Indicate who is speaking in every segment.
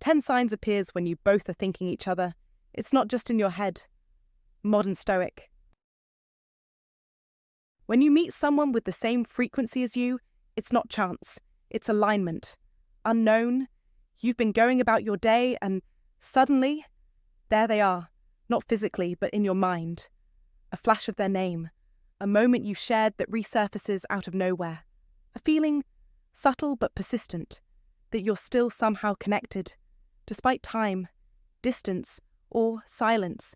Speaker 1: 10 signs appears when you both are thinking each other. It's not just in your head. Modern Stoic. When you meet someone with the same frequency as you, it's not chance, it's alignment. Unknown, you've been going about your day and suddenly, there they are, not physically but in your mind. A flash of their name, a moment you shared that resurfaces out of nowhere. A feeling, subtle but persistent, that you're still somehow connected. Despite time, distance, or silence,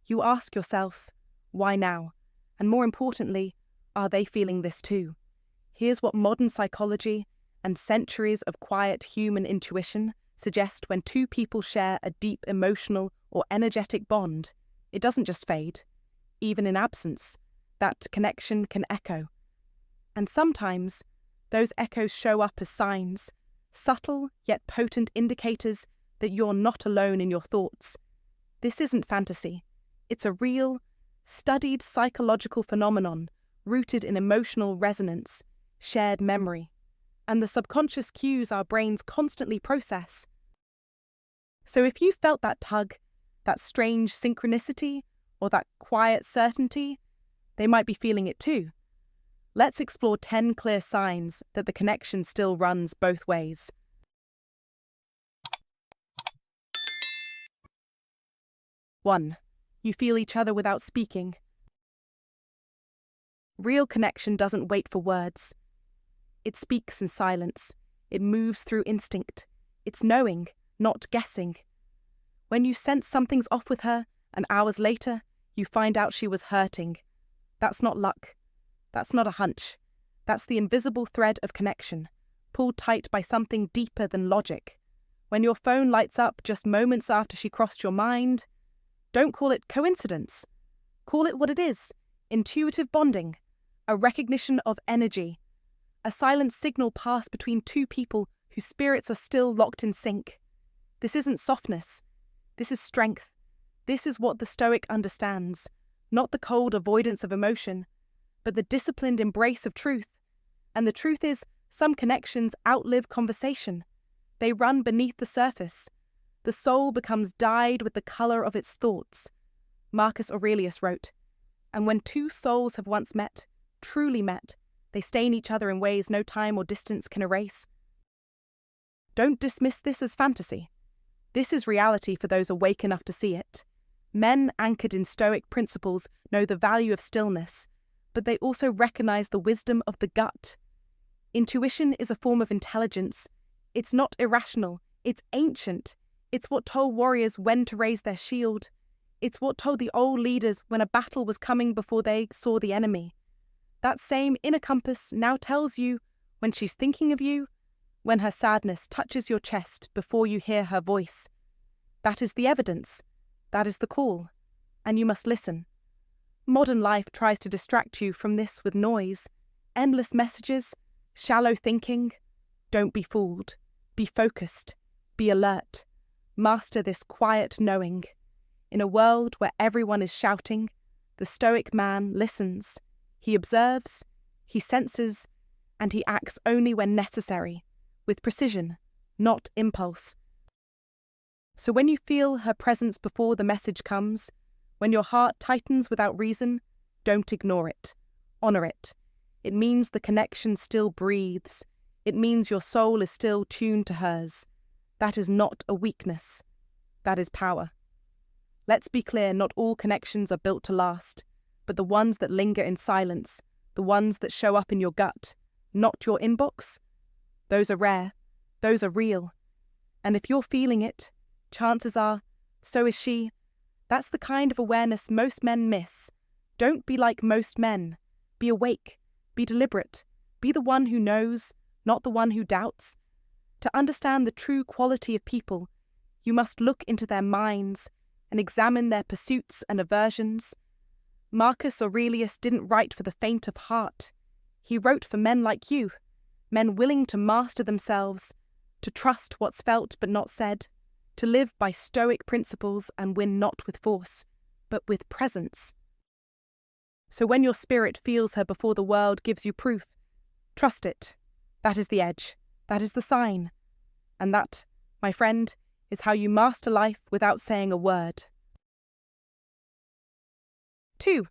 Speaker 1: you ask yourself, why now? And more importantly, are they feeling this too? Here's what modern psychology and centuries of quiet human intuition suggest when two people share a deep emotional or energetic bond. It doesn't just fade. Even in absence, that connection can echo. And sometimes, those echoes show up as signs, subtle yet potent indicators that you're not alone in your thoughts. This isn't fantasy. It's a real, studied psychological phenomenon rooted in emotional resonance, shared memory, and the subconscious cues our brains constantly process. So if you felt that tug, that strange synchronicity, or that quiet certainty, they might be feeling it too. Let's explore 10 clear signs that the connection still runs both ways. One, you feel each other without speaking. Real connection doesn't wait for words. It speaks in silence. It moves through instinct. It's knowing, not guessing. When you sense something's off with her, and hours later, you find out she was hurting. That's not luck. That's not a hunch. That's the invisible thread of connection, pulled tight by something deeper than logic. When your phone lights up just moments after she crossed your mind, don't call it coincidence. Call it what it is, intuitive bonding, a recognition of energy, a silent signal passed between two people whose spirits are still locked in sync. This isn't softness. This is strength. This is what the Stoic understands, not the cold avoidance of emotion, but the disciplined embrace of truth. And the truth is, some connections outlive conversation. They run beneath the surface. The soul becomes dyed with the colour of its thoughts. Marcus Aurelius wrote, "And when two souls have once met, truly met, they stain each other in ways no time or distance can erase." Don't dismiss this as fantasy. This is reality for those awake enough to see it. Men anchored in Stoic principles know the value of stillness, but they also recognize the wisdom of the gut. Intuition is a form of intelligence. It's not irrational. It's ancient. It's what told warriors when to raise their shield. It's what told the old leaders when a battle was coming before they saw the enemy. That same inner compass now tells you when she's thinking of you, when her sadness touches your chest before you hear her voice. That is the evidence. That is the call. And you must listen. Modern life tries to distract you from this with noise, endless messages, shallow thinking. Don't be fooled. Be focused. Be alert. Master this quiet knowing. In a world where everyone is shouting, the Stoic man listens. He observes, he senses, and he acts only when necessary, with precision, not impulse. So when you feel her presence before the message comes, when your heart tightens without reason, don't ignore it. Honor it. It means the connection still breathes. It means your soul is still tuned to hers. That is not a weakness. That is power. Let's be clear, not all connections are built to last, but the ones that linger in silence, the ones that show up in your gut, not your inbox, those are rare, those are real. And if you're feeling it, chances are, so is she. That's the kind of awareness most men miss. Don't be like most men. Be awake, be deliberate, be the one who knows, not the one who doubts. To understand the true quality of people, you must look into their minds and examine their pursuits and aversions. Marcus Aurelius didn't write for the faint of heart. He wrote for men like you, men willing to master themselves, to trust what's felt but not said, to live by Stoic principles and win not with force, but with presence. So when your spirit feels her before the world gives you proof, trust it. That is the edge. That is the sign. And that, my friend, is how you master life without saying a word. 2.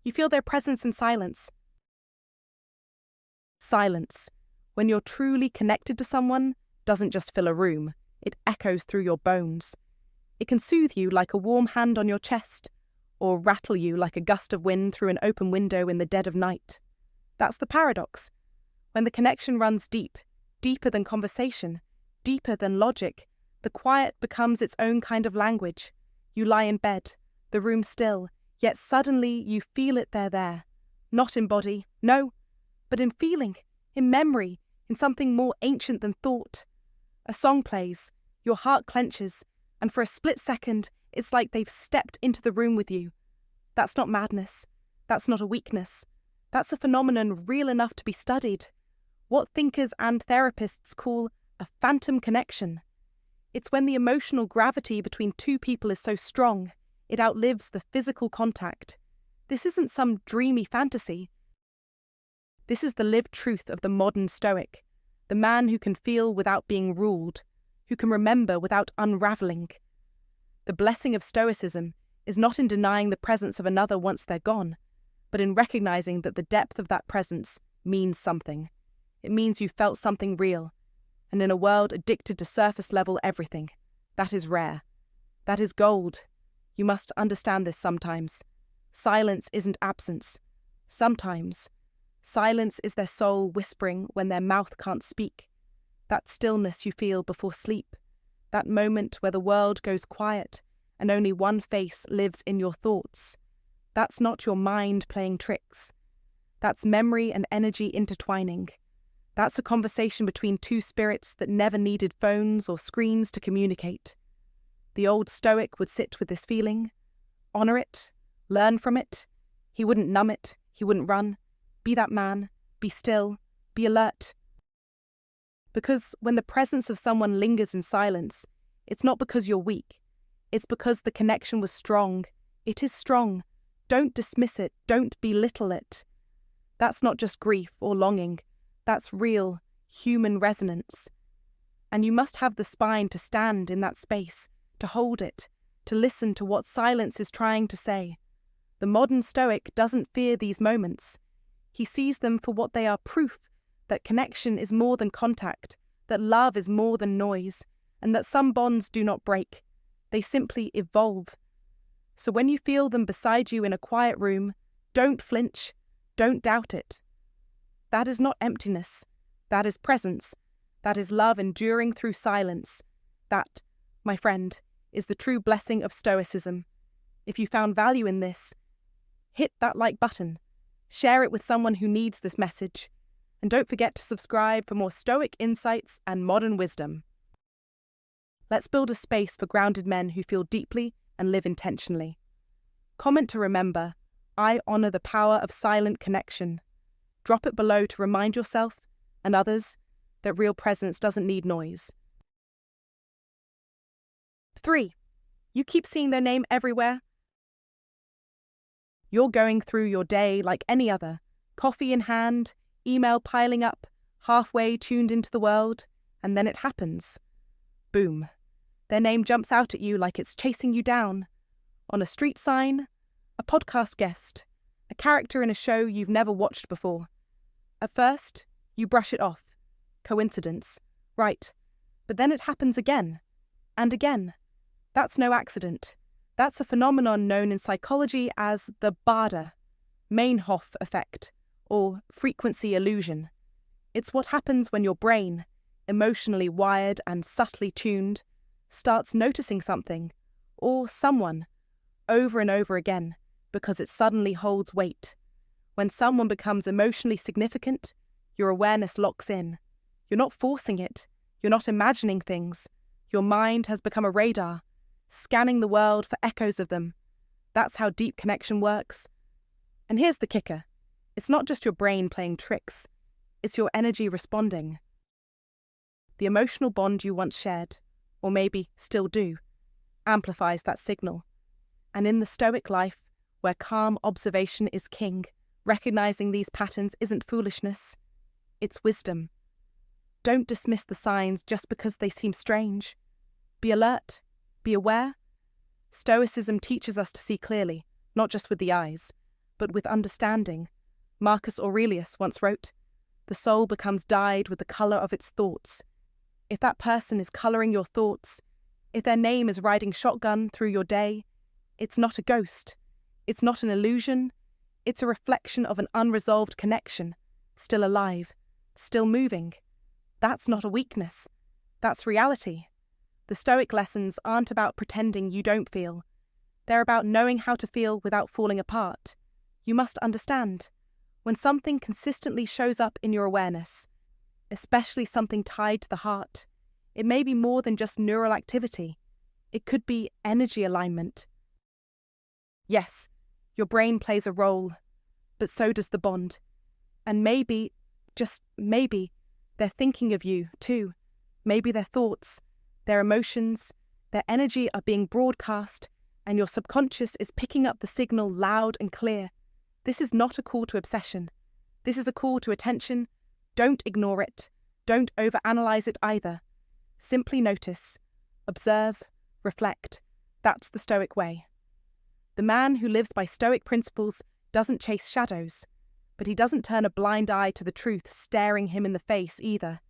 Speaker 1: You feel their presence in silence. Silence, when you're truly connected to someone, doesn't just fill a room, it echoes through your bones. It can soothe you like a warm hand on your chest, or rattle you like a gust of wind through an open window in the dead of night. That's the paradox. When the connection runs deep, deeper than conversation, deeper than logic, the quiet becomes its own kind of language. You lie in bed, the room still, yet suddenly you feel it there. Not in body, no, but in feeling, in memory, in something more ancient than thought. A song plays, your heart clenches, and for a split second, it's like they've stepped into the room with you. That's not madness. That's not a weakness. That's a phenomenon real enough to be studied. What thinkers and therapists call a phantom connection. It's when the emotional gravity between two people is so strong, it outlives the physical contact. This isn't some dreamy fantasy. This is the lived truth of the modern Stoic, the man who can feel without being ruled, who can remember without unravelling. The blessing of Stoicism is not in denying the presence of another once they're gone, but in recognizing that the depth of that presence means something. It means you felt something real, and in a world addicted to surface-level everything, that is rare. That is gold. You must understand this sometimes. Silence isn't absence. Sometimes, silence is their soul whispering when their mouth can't speak. That stillness you feel before sleep. That moment where the world goes quiet and only one face lives in your thoughts. That's not your mind playing tricks. That's memory and energy intertwining. That's a conversation between two spirits that never needed phones or screens to communicate. The old Stoic would sit with this feeling, honour it, learn from it. He wouldn't numb it, he wouldn't run. Be that man, be still, be alert. Because when the presence of someone lingers in silence, it's not because you're weak. It's because the connection was strong. It is strong. Don't dismiss it. Don't belittle it. That's not just grief or longing. That's real, human resonance. And you must have the spine to stand in that space, to hold it, to listen to what silence is trying to say. The modern Stoic doesn't fear these moments. He sees them for what they are, proof that connection is more than contact, that love is more than noise, and that some bonds do not break. They simply evolve. So when you feel them beside you in a quiet room, don't flinch, don't doubt it. That is not emptiness. That is presence. That is love enduring through silence. That, my friend, is the true blessing of Stoicism. If you found value in this, hit that like button. Share it with someone who needs this message. And don't forget to subscribe for more Stoic insights and modern wisdom. Let's build a space for grounded men who feel deeply and live intentionally. Comment to remember, I honour the power of silent connection. Drop it below to remind yourself and others that real presence doesn't need noise. 3. You keep seeing their name everywhere. You're going through your day like any other, coffee in hand, email piling up, halfway tuned into the world, and then it happens. Boom. Their name jumps out at you like it's chasing you down. On a street sign, a podcast guest, a character in a show you've never watched before. At first, you brush it off. Coincidence. Right. But then it happens again. And again. That's no accident. That's a phenomenon known in psychology as the Bader, Meinhof effect, or frequency illusion. It's what happens when your brain, emotionally wired and subtly tuned, starts noticing something, or someone, over and over again, because it suddenly holds weight. When someone becomes emotionally significant, your awareness locks in. You're not forcing it. You're not imagining things. Your mind has become a radar, scanning the world for echoes of them. That's how deep connection works. And here's the kicker. It's not just your brain playing tricks. It's your energy responding. The emotional bond you once shared, or maybe still do, amplifies that signal. And in the Stoic life, where calm observation is king, recognizing these patterns isn't foolishness, it's wisdom. Don't dismiss the signs just because they seem strange. Be alert. Be aware. Stoicism teaches us to see clearly, not just with the eyes, but with understanding. Marcus Aurelius once wrote, "The soul becomes dyed with the colour of its thoughts." If that person is colouring your thoughts, if their name is riding shotgun through your day, it's not a ghost. It's not an illusion. It's a reflection of an unresolved connection, still alive, still moving. That's not a weakness. That's reality. The Stoic lessons aren't about pretending you don't feel. They're about knowing how to feel without falling apart. You must understand. When something consistently shows up in your awareness, especially something tied to the heart, it may be more than just neural activity. It could be energy alignment. Yes, your brain plays a role, but so does the bond. And maybe, just maybe, they're thinking of you too. Maybe their thoughts, their emotions, their energy are being broadcast, and your subconscious is picking up the signal loud and clear. This is not a call to obsession. This is a call to attention. Don't ignore it. Don't overanalyze it either. Simply notice, observe, reflect. That's the Stoic way. The man who lives by Stoic principles doesn't chase shadows, but he doesn't turn a blind eye to the truth staring him in the face either.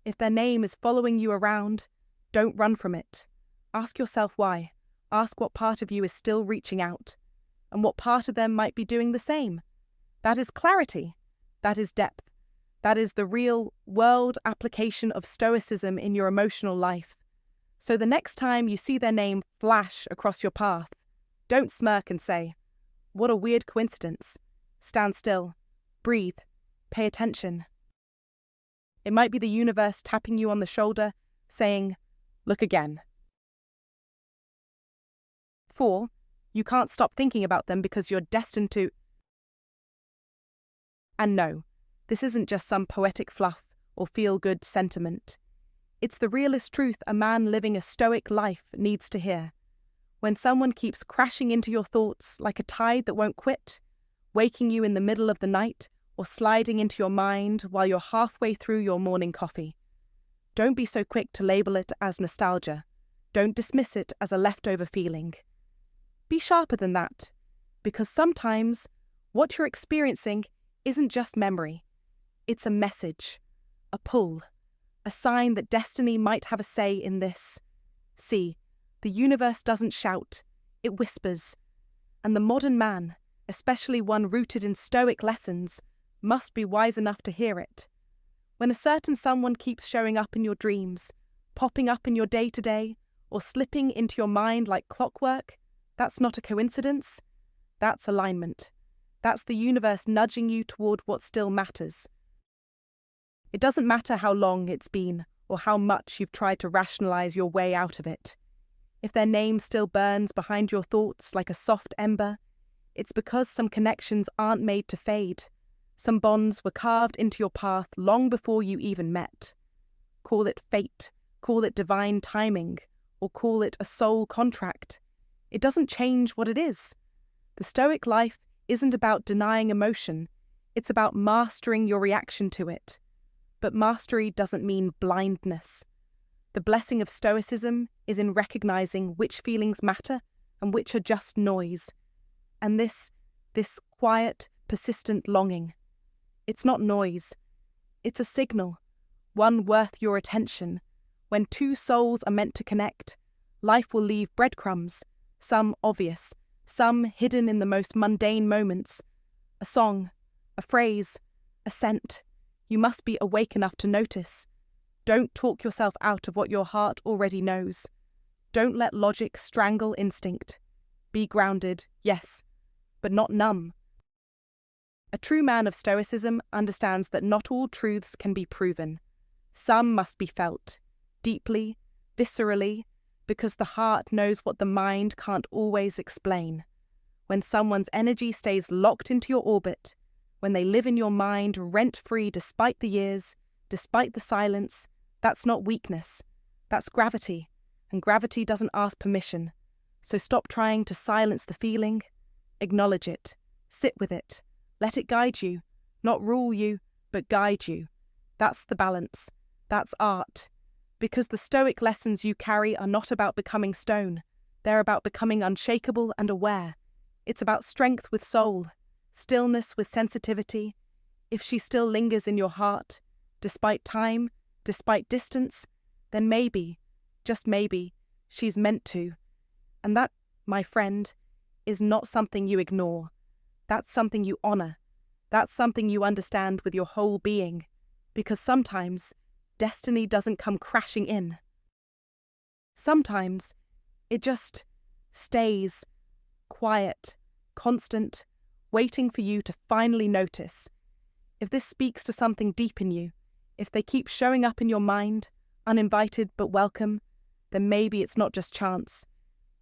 Speaker 1: If their name is following you around, don't run from it. Ask yourself why. Ask what part of you is still reaching out, and what part of them might be doing the same. That is clarity. That is depth. That is the real world application of Stoicism in your emotional life. So the next time you see their name flash across your path, don't smirk and say, "What a weird coincidence." Stand still. Breathe. Pay attention. It might be the universe tapping you on the shoulder, saying, "Look again." 4. You can't stop thinking about them because you're destined to. And no, this isn't just some poetic fluff or feel-good sentiment. It's the realest truth a man living a Stoic life needs to hear. When someone keeps crashing into your thoughts like a tide that won't quit, waking you in the middle of the night or sliding into your mind while you're halfway through your morning coffee, don't be so quick to label it as nostalgia. Don't dismiss it as a leftover feeling. Be sharper than that, because sometimes what you're experiencing isn't just memory. It's a message, a pull, a sign that destiny might have a say in this. See, the universe doesn't shout, it whispers. And the modern man, especially one rooted in Stoic lessons, must be wise enough to hear it. When a certain someone keeps showing up in your dreams, popping up in your day-to-day, or slipping into your mind like clockwork, that's not a coincidence. That's alignment. That's the universe nudging you toward what still matters. It doesn't matter how long it's been or how much you've tried to rationalize your way out of it. If their name still burns behind your thoughts like a soft ember, it's because some connections aren't made to fade. Some bonds were carved into your path long before you even met. Call it fate, call it divine timing, or call it a soul contract. It doesn't change what it is. The Stoic life isn't about denying emotion, it's about mastering your reaction to it. But mastery doesn't mean blindness. The blessing of Stoicism is in recognizing which feelings matter and which are just noise. And this quiet, persistent longing. It's not noise. It's a signal, one worth your attention. When two souls are meant to connect, life will leave breadcrumbs, some obvious, some hidden in the most mundane moments. A song, a phrase, a scent. You must be awake enough to notice. Don't talk yourself out of what your heart already knows. Don't let logic strangle instinct. Be grounded, yes, but not numb. A true man of Stoicism understands that not all truths can be proven. Some must be felt, deeply, viscerally, because the heart knows what the mind can't always explain. When someone's energy stays locked into your orbit, when they live in your mind rent-free despite the years, despite the silence, that's not weakness. That's gravity, and gravity doesn't ask permission. So stop trying to silence the feeling. Acknowledge it. Sit with it. Let it guide you. Not rule you, but guide you. That's the balance. That's art. Because the Stoic lessons you carry are not about becoming stone. They're about becoming unshakable and aware. It's about strength with soul, stillness with sensitivity. If she still lingers in your heart, despite time, despite distance, then maybe, just maybe, she's meant to. And that, my friend, is not something you ignore. That's something you honor. That's something you understand with your whole being. Because sometimes, destiny doesn't come crashing in. Sometimes, it just stays quiet, constant, waiting for you to finally notice. If this speaks to something deep in you, if they keep showing up in your mind, uninvited but welcome, then maybe it's not just chance.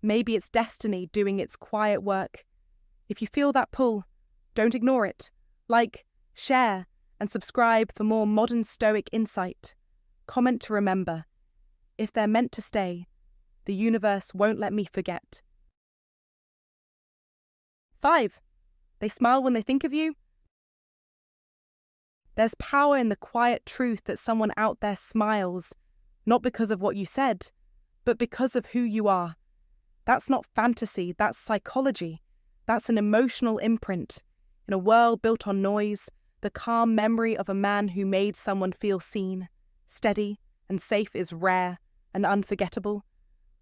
Speaker 1: Maybe it's destiny doing its quiet work. If you feel that pull, don't ignore it. Like, share, and subscribe for more modern Stoic insight. Comment to remember. If they're meant to stay, the universe won't let me forget. 5. They smile when they think of you. There's power in the quiet truth that someone out there smiles, not because of what you said, but because of who you are. That's not fantasy, that's psychology. That's an emotional imprint. In a world built on noise, the calm memory of a man who made someone feel seen, steady, and safe is rare and unforgettable.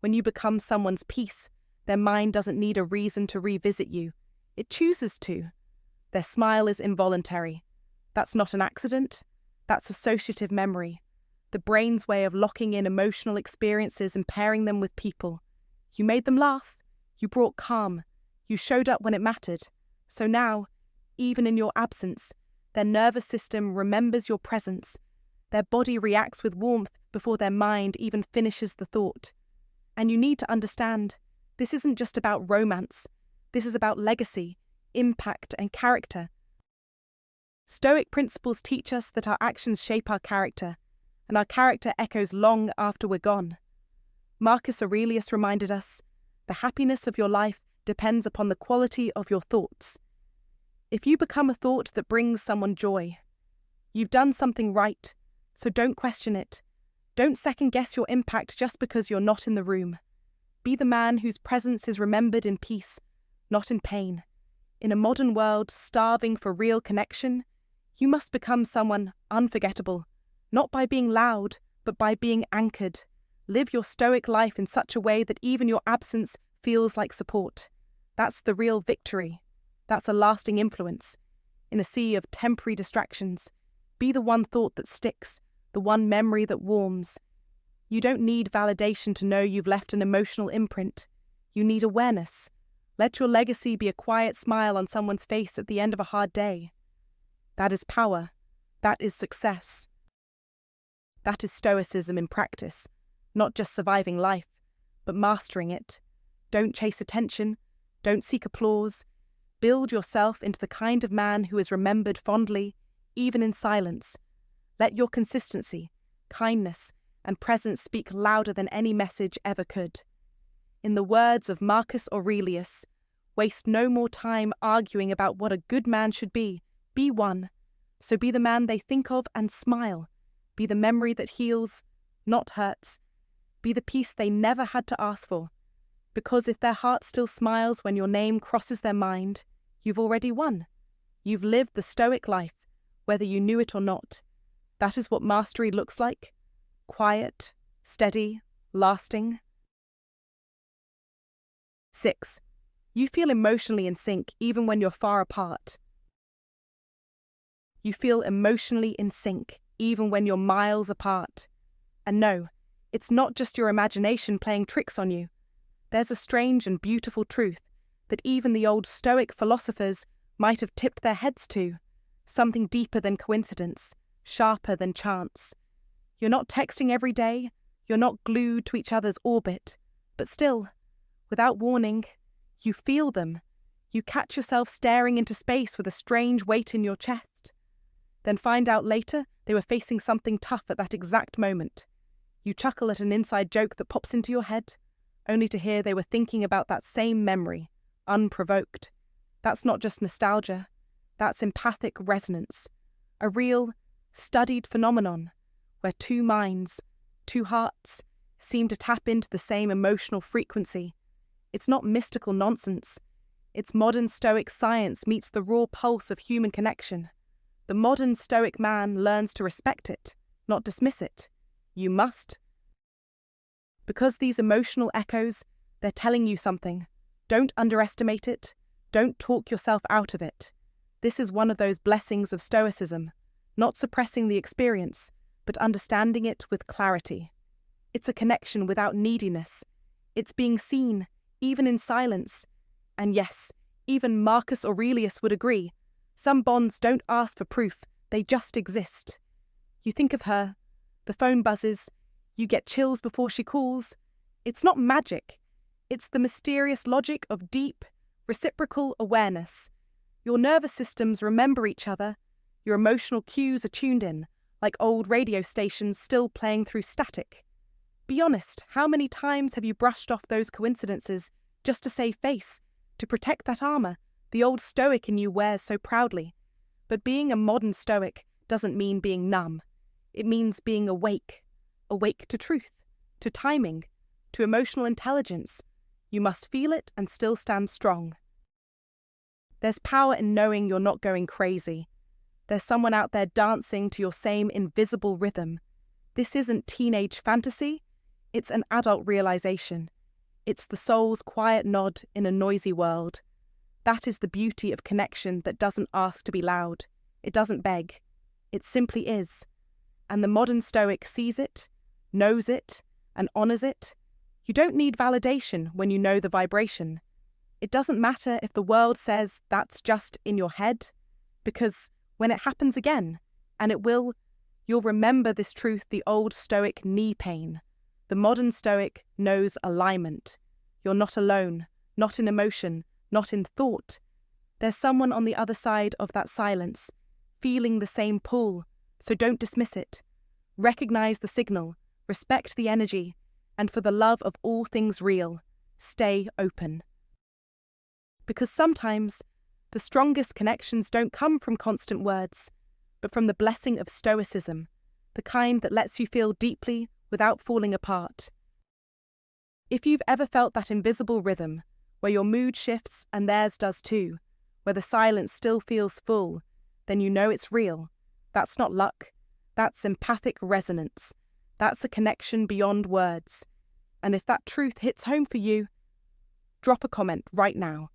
Speaker 1: When you become someone's peace, their mind doesn't need a reason to revisit you. It chooses to. Their smile is involuntary. That's not an accident. That's associative memory. The brain's way of locking in emotional experiences and pairing them with people. You made them laugh. You brought calm. You showed up when it mattered. So now, even in your absence, their nervous system remembers your presence. Their body reacts with warmth before their mind even finishes the thought. And you need to understand, this isn't just about romance. This is about legacy, impact, and character. Stoic principles teach us that our actions shape our character, and our character echoes long after we're gone. Marcus Aurelius reminded us, the happiness of your life depends upon the quality of your thoughts. If you become a thought that brings someone joy, you've done something right, so don't question it. Don't second-guess your impact just because you're not in the room. Be the man whose presence is remembered in peace, not in pain. In a modern world starving for real connection, you must become someone unforgettable, not by being loud, but by being anchored. Live your Stoic life in such a way that even your absence feels like support. That's the real victory. That's a lasting influence. In a sea of temporary distractions, be the one thought that sticks, the one memory that warms. You don't need validation to know you've left an emotional imprint. You need awareness. Let your legacy be a quiet smile on someone's face at the end of a hard day. That is power. That is success. That is Stoicism in practice. Not just surviving life, but mastering it. Don't chase attention. Don't seek applause. Build yourself into the kind of man who is remembered fondly, even in silence. Let your consistency, kindness, and presence speak louder than any message ever could. In the words of Marcus Aurelius, waste no more time arguing about what a good man should be. Be one. So be the man they think of and smile. Be the memory that heals, not hurts. Be the peace they never had to ask for. Because if their heart still smiles when your name crosses their mind, you've already won. You've lived the Stoic life, whether you knew it or not. That is what mastery looks like. Quiet, steady, lasting. 6. You feel emotionally in sync even when you're far apart. You feel emotionally in sync even when you're miles apart. And no, it's not just your imagination playing tricks on you. There's a strange and beautiful truth that even the old Stoic philosophers might have tipped their heads to. Something deeper than coincidence, sharper than chance. You're not texting every day, you're not glued to each other's orbit, but still, without warning, you feel them. You catch yourself staring into space with a strange weight in your chest. Then find out later they were facing something tough at that exact moment. You chuckle at an inside joke that pops into your head, only to hear they were thinking about that same memory, unprovoked. That's not just nostalgia, that's empathic resonance, a real, studied phenomenon where two minds, two hearts, seem to tap into the same emotional frequency. It's not mystical nonsense. It's modern Stoic science meets the raw pulse of human connection. The modern Stoic man learns to respect it, not dismiss it. You must. Because these emotional echoes, they're telling you something. Don't underestimate it. Don't talk yourself out of it. This is one of those blessings of Stoicism, not suppressing the experience, but understanding it with clarity. It's a connection without neediness. It's being seen, even in silence. And yes, even Marcus Aurelius would agree. Some bonds don't ask for proof, they just exist. You think of her, the phone buzzes, you get chills before she calls. It's not magic. It's the mysterious logic of deep, reciprocal awareness. Your nervous systems remember each other. Your emotional cues are tuned in, like old radio stations still playing through static. Be honest, how many times have you brushed off those coincidences just to save face, to protect that armor the old Stoic in you wears so proudly? But being a modern Stoic doesn't mean being numb. It means being awake. Awake to truth, to timing, to emotional intelligence. You must feel it and still stand strong. There's power in knowing you're not going crazy. There's someone out there dancing to your same invisible rhythm. This isn't teenage fantasy. It's an adult realization. It's the soul's quiet nod in a noisy world. That is the beauty of connection that doesn't ask to be loud. It doesn't beg. It simply is. And the modern Stoic sees it, knows it, and honors it. You don't need validation when you know the vibration. It doesn't matter if the world says that's just in your head, because when it happens again, and it will, you'll remember this truth the old Stoic knee pain. The modern Stoic knows alignment. You're not alone, not in emotion, not in thought. There's someone on the other side of that silence, feeling the same pull, so don't dismiss it. Recognize the signal, respect the energy, and for the love of all things real, stay open. Because sometimes the strongest connections don't come from constant words, but from the blessing of Stoicism, the kind that lets you feel deeply without falling apart. If you've ever felt that invisible rhythm, where your mood shifts and theirs does too, where the silence still feels full, then you know it's real. That's not luck. That's empathic resonance. That's a connection beyond words. And if that truth hits home for you, drop a comment right now.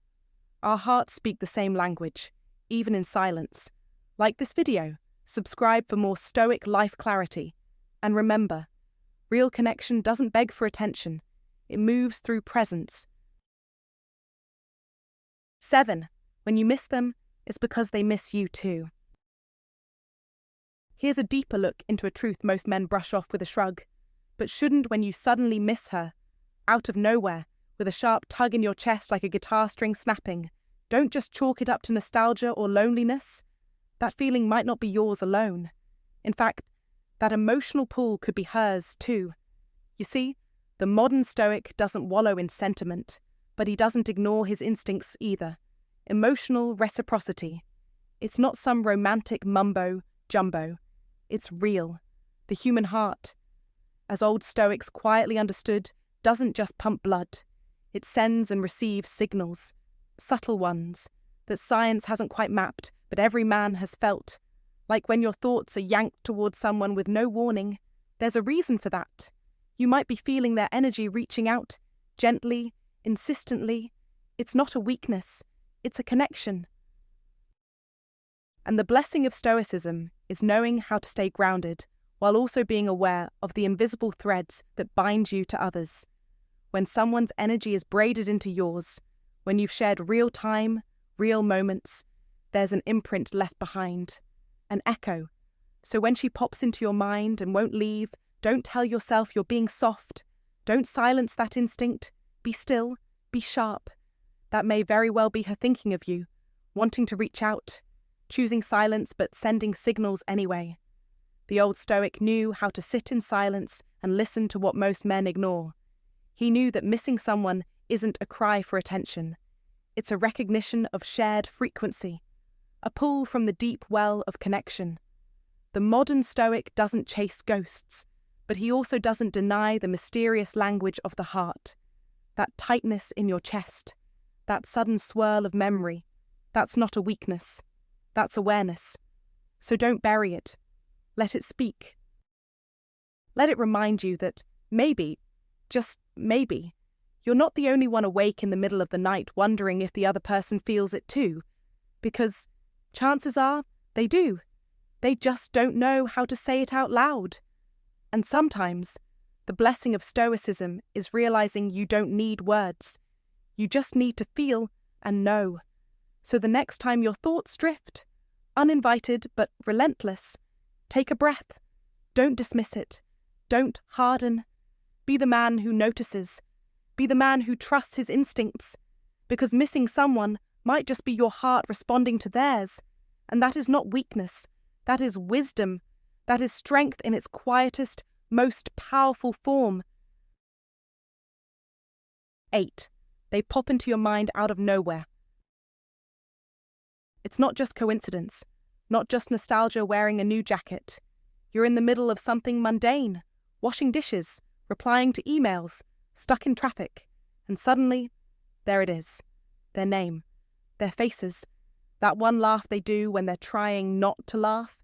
Speaker 1: Our hearts speak the same language, even in silence. Like this video, subscribe for more Stoic life clarity. And remember, real connection doesn't beg for attention. It moves through presence. 7. When you miss them, it's because they miss you too. Here's a deeper look into a truth most men brush off with a shrug, but shouldn't when you suddenly miss her, out of nowhere, with a sharp tug in your chest like a guitar string snapping. Don't just chalk it up to nostalgia or loneliness. That feeling might not be yours alone. In fact, that emotional pull could be hers too. You see, the modern Stoic doesn't wallow in sentiment, but he doesn't ignore his instincts either. Emotional reciprocity. It's not some romantic mumbo-jumbo. It's real. The human heart, as old Stoics quietly understood, doesn't just pump blood. It sends and receives signals, subtle ones, that science hasn't quite mapped, but every man has felt. Like when your thoughts are yanked towards someone with no warning, there's a reason for that. You might be feeling their energy reaching out, gently, insistently. It's not a weakness, it's a connection. And the blessing of Stoicism is knowing how to stay grounded, while also being aware of the invisible threads that bind you to others. When someone's energy is braided into yours, when you've shared real time, real moments, there's an imprint left behind, an echo. So when she pops into your mind and won't leave, don't tell yourself you're being soft. Don't silence that instinct. Be still, be sharp. That may very well be her thinking of you, wanting to reach out, choosing silence but sending signals anyway. The old Stoic knew how to sit in silence and listen to what most men ignore. He knew that missing someone isn't a cry for attention. It's a recognition of shared frequency, a pull from the deep well of connection. The modern Stoic doesn't chase ghosts, but he also doesn't deny the mysterious language of the heart, that tightness in your chest, that sudden swirl of memory. That's not a weakness. That's awareness. So don't bury it. Let it speak. Let it remind you that maybe, just maybe, you're not the only one awake in the middle of the night wondering if the other person feels it too, because chances are they do. They just don't know how to say it out loud. And sometimes, the blessing of Stoicism is realizing you don't need words. You just need to feel and know. So the next time your thoughts drift, uninvited but relentless, take a breath. Don't dismiss it. Don't harden. Be the man who notices. Be the man who trusts his instincts. Because missing someone might just be your heart responding to theirs. And that is not weakness. That is wisdom. That is strength in its quietest, most powerful form. 8. They pop into your mind out of nowhere. It's not just coincidence, not just nostalgia wearing a new jacket. You're in the middle of something mundane, washing dishes, replying to emails, stuck in traffic, and suddenly, there it is. Their name, their faces, that one laugh they do when they're trying not to laugh.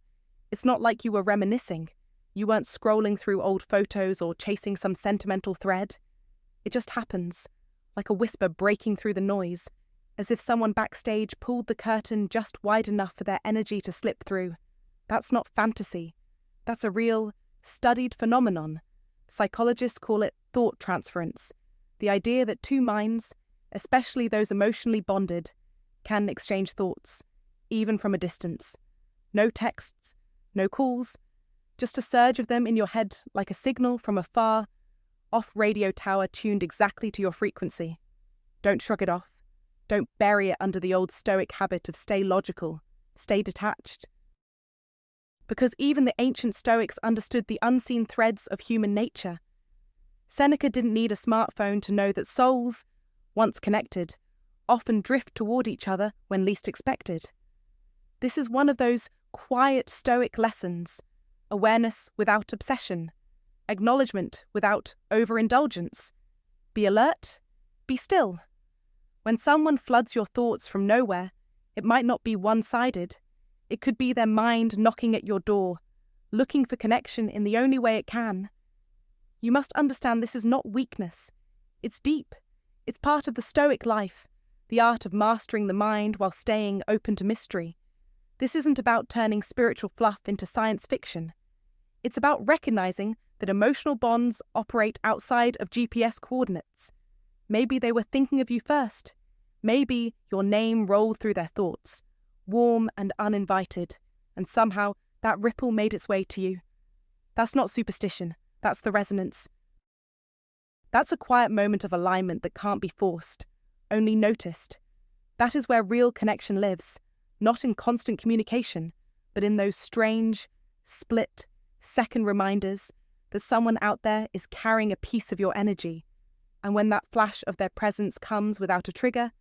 Speaker 1: It's not like you were reminiscing. You weren't scrolling through old photos or chasing some sentimental thread. It just happens, like a whisper breaking through the noise, as if someone backstage pulled the curtain just wide enough for their energy to slip through. That's not fantasy. That's a real, studied phenomenon. Psychologists call it thought transference, the idea that two minds, especially those emotionally bonded, can exchange thoughts, even from a distance. No texts, no calls, just a surge of them in your head like a signal from a far-off radio tower tuned exactly to your frequency. Don't shrug it off. Don't bury it under the old Stoic habit of stay logical, stay detached. Because even the ancient Stoics understood the unseen threads of human nature. Seneca didn't need a smartphone to know that souls, once connected, often drift toward each other when least expected. This is one of those quiet Stoic lessons: awareness without obsession, acknowledgement without overindulgence. Be alert, be still. When someone floods your thoughts from nowhere, it might not be one-sided. It could be their mind knocking at your door, looking for connection in the only way it can. You must understand this is not weakness. It's deep. It's part of the Stoic life, the art of mastering the mind while staying open to mystery. This isn't about turning spiritual fluff into science fiction. It's about recognizing that emotional bonds operate outside of GPS coordinates. Maybe they were thinking of you first. Maybe your name rolled through their thoughts, warm and uninvited, and somehow that ripple made its way to you. That's not superstition, that's the resonance. That's a quiet moment of alignment that can't be forced, only noticed. That is where real connection lives, not in constant communication, but in those strange, split, second reminders that someone out there is carrying a piece of your energy. And when that flash of their presence comes without a trigger,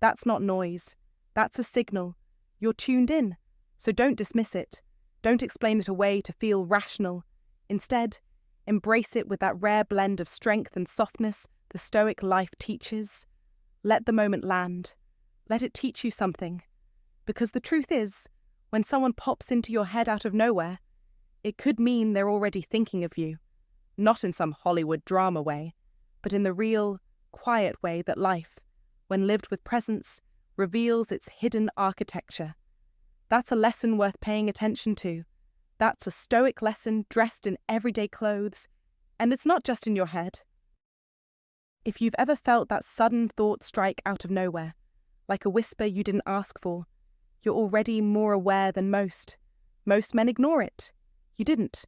Speaker 1: that's not noise. That's a signal. You're tuned in, so don't dismiss it. Don't explain it away to feel rational. Instead, embrace it with that rare blend of strength and softness the Stoic life teaches. Let the moment land. Let it teach you something. Because the truth is, when someone pops into your head out of nowhere, it could mean they're already thinking of you. Not in some Hollywood drama way, but in the real, quiet way that life, when lived with presence, reveals its hidden architecture. That's a lesson worth paying attention to. That's a Stoic lesson dressed in everyday clothes, and it's not just in your head. If you've ever felt that sudden thought strike out of nowhere, like a whisper you didn't ask for, you're already more aware than most. Most men ignore it. You didn't.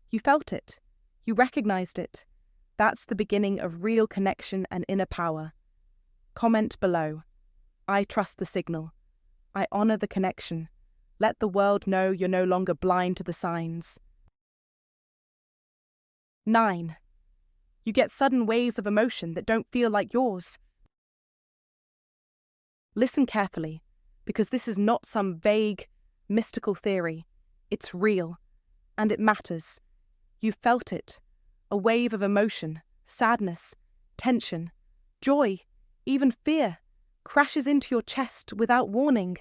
Speaker 1: You felt it. You recognized it. That's the beginning of real connection and inner power. Comment below. I trust the signal. I honor the connection. Let the world know you're no longer blind to the signs. 9. You get sudden waves of emotion that don't feel like yours. Listen carefully, because this is not some vague, mystical theory. It's real, and it matters. You felt it. A wave of emotion, sadness, tension, joy, even fear, crashes into your chest without warning.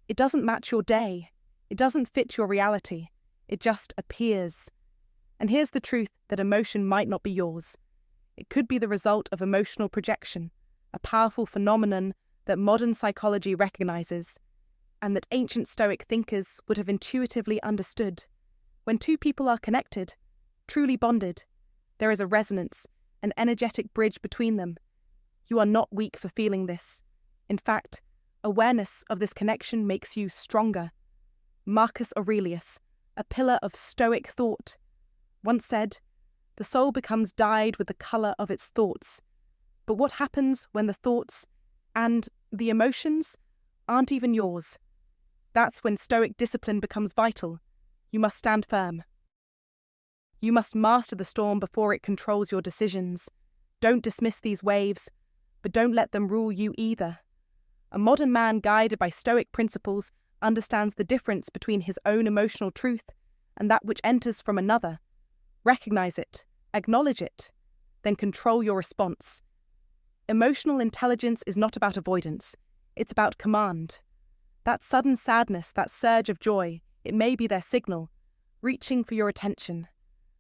Speaker 1: It doesn't match your day. It doesn't fit your reality. It just appears. And here's the truth that emotion might not be yours. It could be the result of emotional projection, a powerful phenomenon that modern psychology recognizes, and that ancient Stoic thinkers would have intuitively understood. When two people are connected, truly bonded, there is a resonance, an energetic bridge between them. You are not weak for feeling this. In fact, awareness of this connection makes you stronger. Marcus Aurelius, a pillar of Stoic thought, once said, "The soul becomes dyed with the colour of its thoughts." But what happens when the thoughts and the emotions aren't even yours? That's when Stoic discipline becomes vital. You must stand firm. You must master the storm before it controls your decisions. Don't dismiss these waves, but don't let them rule you either. A modern man guided by Stoic principles understands the difference between his own emotional truth and that which enters from another. Recognize it, acknowledge it, then control your response. Emotional intelligence is not about avoidance, it's about command. That sudden sadness, that surge of joy, it may be their signal, reaching for your attention.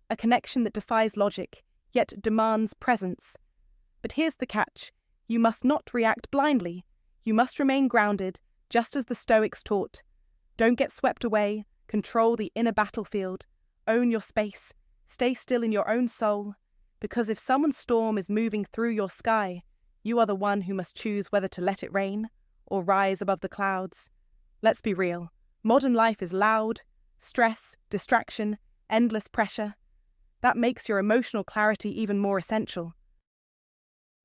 Speaker 1: A connection that defies logic, yet demands presence. But here's the catch. You must not react blindly. You must remain grounded, just as the Stoics taught. Don't get swept away. Control the inner battlefield. Own your space. Stay still in your own soul. Because if someone's storm is moving through your sky, you are the one who must choose whether to let it rain or rise above the clouds. Let's be real. Modern life is loud, stress, distraction, endless pressure. That makes your emotional clarity even more essential.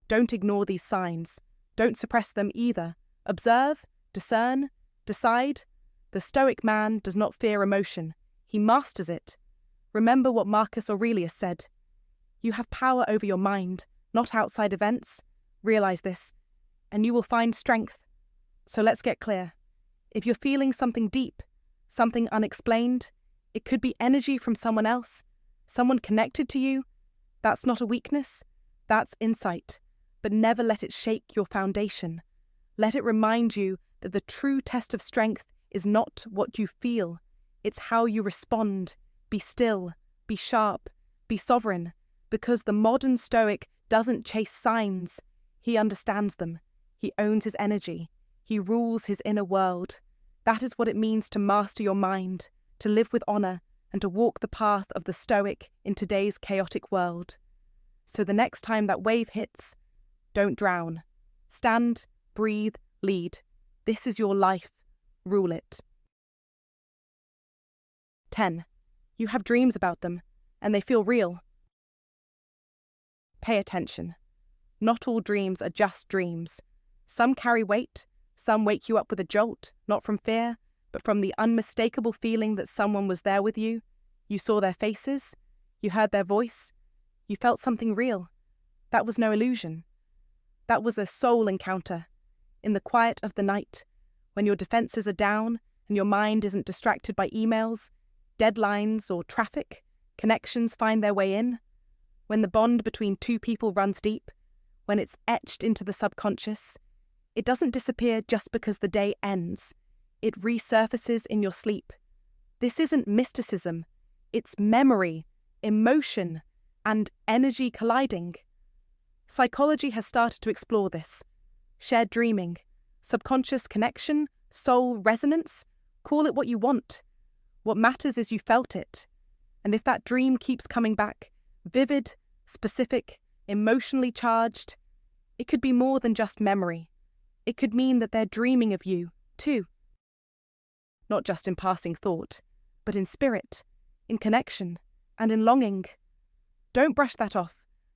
Speaker 1: Don't ignore these signs. Don't suppress them either. Observe, discern, decide. The Stoic man does not fear emotion. He masters it. Remember what Marcus Aurelius said. You have power over your mind, not outside events. Realize this, and you will find strength. So let's get clear. If you're feeling something deep, something unexplained, it could be energy from someone else, someone connected to you. That's not a weakness, that's insight. But never let it shake your foundation. Let it remind you that the true test of strength is not what you feel, it's how you respond. Be still, be sharp, be sovereign, because the modern Stoic doesn't chase signs. He understands them. He owns his energy. He rules his inner world. That is what it means to master your mind, to live with honor, and to walk the path of the Stoic in today's chaotic world. So the next time that wave hits, don't drown. Stand, breathe, lead. This is your life. Rule it. 10. You have dreams about them, and they feel real. Pay attention. Not all dreams are just dreams. Some carry weight, some wake you up with a jolt, not from fear, but from the unmistakable feeling that someone was there with you. You saw their faces, you heard their voice, you felt something real. That was no illusion. That was a soul encounter. In the quiet of the night, when your defenses are down and your mind isn't distracted by emails, deadlines, or traffic, connections find their way in. When the bond between two people runs deep, when it's etched into the subconscious, it doesn't disappear just because the day ends. It resurfaces in your sleep. This isn't mysticism. It's memory, emotion, and energy colliding. Psychology has started to explore this. Shared dreaming, subconscious connection, soul resonance, call it what you want. What matters is you felt it. And if that dream keeps coming back, vivid, specific, emotionally charged, it could be more than just memory. It could mean that they're dreaming of you, too. Not just in passing thought, but in spirit, in connection, and in longing. Don't brush that off.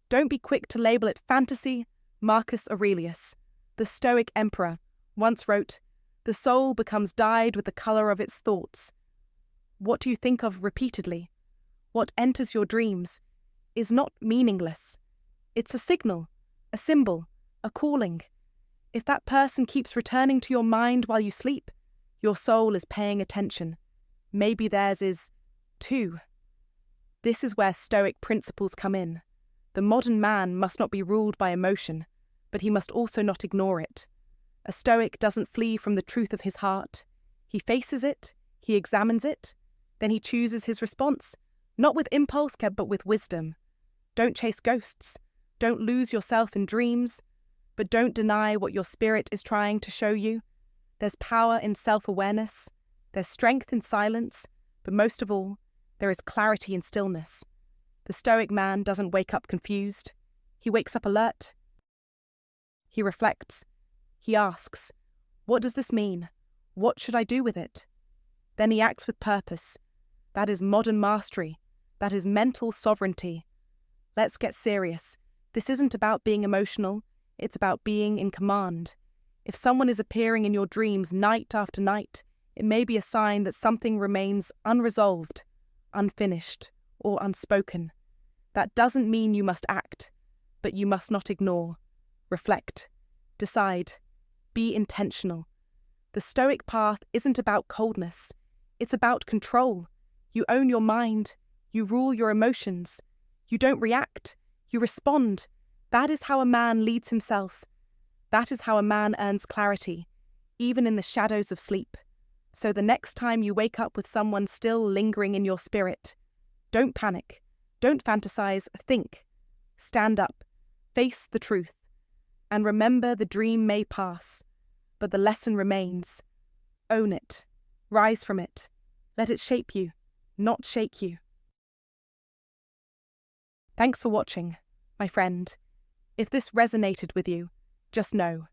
Speaker 1: Don't be quick to label it fantasy. Marcus Aurelius, the Stoic emperor, once wrote, "The soul becomes dyed with the colour of its thoughts." What do you think of repeatedly? What enters your dreams is not meaningless. It's a signal, a symbol, a calling. If that person keeps returning to your mind while you sleep, your soul is paying attention. Maybe theirs is, too. This is where Stoic principles come in. The modern man must not be ruled by emotion, but he must also not ignore it. A Stoic doesn't flee from the truth of his heart. He faces it, he examines it, then he chooses his response, not with impulse, but with wisdom. Don't chase ghosts. Don't lose yourself in dreams, but don't deny what your spirit is trying to show you. There's power in self-awareness. There's strength in silence, but most of all, there is clarity in stillness. The Stoic man doesn't wake up confused. He wakes up alert. He reflects. He asks, what does this mean? What should I do with it? Then he acts with purpose. That is modern mastery. That is mental sovereignty. Let's get serious. This isn't about being emotional. It's about being in command. If someone is appearing in your dreams night after night, it may be a sign that something remains unresolved, unfinished, or unspoken. That doesn't mean you must act, but you must not ignore. Reflect. Decide. Be intentional. The Stoic path isn't about coldness. It's about control. You own your mind. You rule your emotions. You don't react. You respond. That is how a man leads himself. That is how a man earns clarity, even in the shadows of sleep. So the next time you wake up with someone still lingering in your spirit, don't panic. Don't fantasize. Think. Stand up. Face the truth. And remember, the dream may pass, but the lesson remains. Own it. Rise from it. Let it shape you, not shake you. Thanks for watching, my friend. If this resonated with you, just know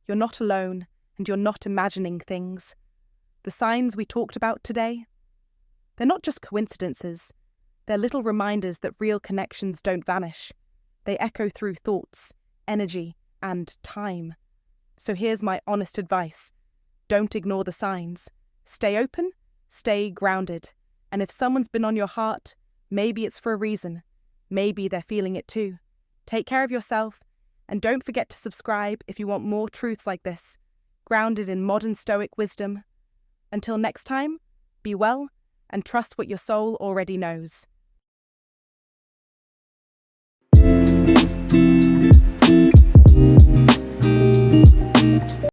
Speaker 1: you're not alone and you're not imagining things. The signs we talked about today, they're not just coincidences. They're little reminders that real connections don't vanish. They echo through thoughts, energy, and time. So here's my honest advice. Don't ignore the signs. Stay open, stay grounded. And if someone's been on your heart, maybe it's for a reason. Maybe they're feeling it too. Take care of yourself, and don't forget to subscribe if you want more truths like this, grounded in modern Stoic wisdom. Until next time, be well and trust what your soul already knows.